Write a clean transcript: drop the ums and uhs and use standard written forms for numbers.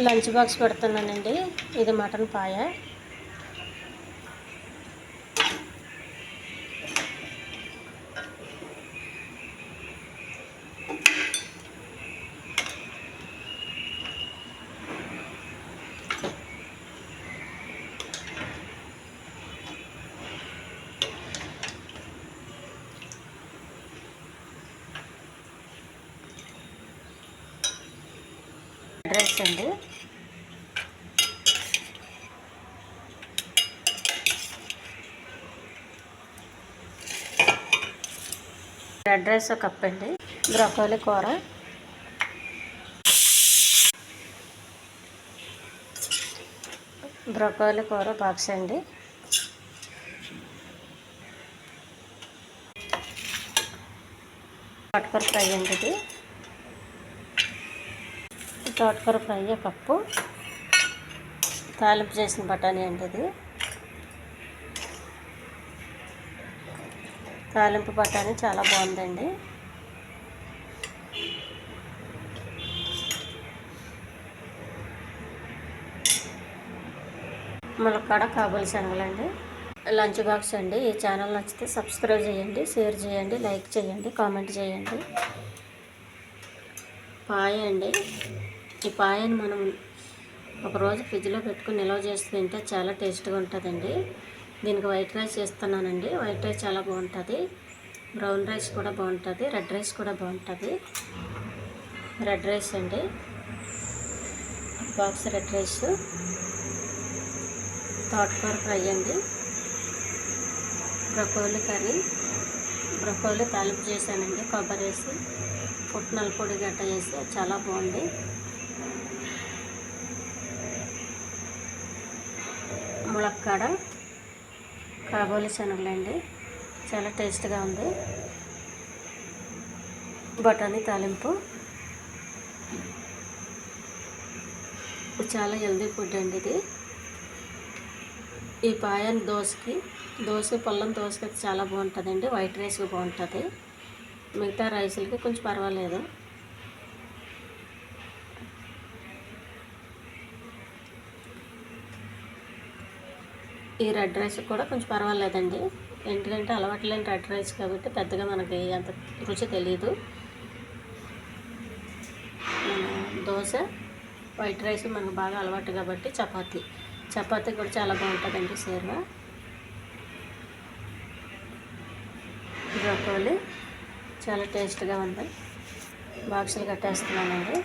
Lunch box పెడుతున్నానండి. ఇది mutton paya. Rice అండి. రెడ్ రైస్ ఒక కప్ అండి. బ్రోకోలీ కూర, బ్రోకోలీ కూర బాక్స్ అండి. తోటకూర ఫ్రై అండి. ఇది తోటకూర ఫ్రై కప్పు. తాలింపు చేసిన బఠానీ అండి. ఇది తాలింపు బఠానీ చాలా బాగుందండి. ములక్కాడ కాబూలి శనగలండి. లంచ్ బాక్స్ అండి. ఈ ఛానల్ నచ్చితే సబ్స్క్రైబ్ చేయండి, షేర్ చేయండి, లైక్ చేయండి, కామెంట్ చేయండి. పాయ అండి. ఈ పాయని మనం ఒకరోజు ఫ్రిడ్జ్లో పెట్టుకుని నిల్వ చేసి తింటే చాలా టేస్ట్గా ఉంటుందండి. దీనికి వైట్ రైస్ చేస్తున్నానండి. వైట్ రైస్ చాలా బాగుంటుంది. బ్రౌన్ రైస్ కూడా బాగుంటుంది. రెడ్ రైస్ కూడా బాగుంటుంది. రెడ్ రైస్ అండి. Box red rice. తోటకూర ఫ్రై అండి. Broccoli curry. బ్రోకోలీ తాలింపు చేశానండి. కొబ్బరి వేసి పుట్నాల పొడి గట్ట వేసి చాలా బాగుంది. ములక్కాడ కాబూలి శనగలండి. చాలా టేస్ట్గా ఉంది. బఠానీ తాలింపు. చాలా హెల్దీ ఫుడ్ అండి ఇది. ఈ పాయని దోశ పొల్లం దోశకి చాలా బాగుంటుందండి. వైట్ రైస్కి బాగుంటుంది. మిగతా రైసులకి కొంచెం పర్వాలేదు. ఈ రెడ్ రైస్ కూడా కొంచెం పర్వాలేదండి. ఎందుకంటే అలవాటు లేని రెడ్ రైస్ కాబట్టి పెద్దగా మనకి అంత రుచి తెలియదు. దోశ, వైట్ రైస్ మనకు బాగా అలవాటు కాబట్టి చపాతీ కూడా చాలా బాగుంటుందండి. సేర్వా, బ్రోకోలీ చాలా టేస్ట్గా ఉంది. బాక్సులు కట్టేస్తున్నానండి.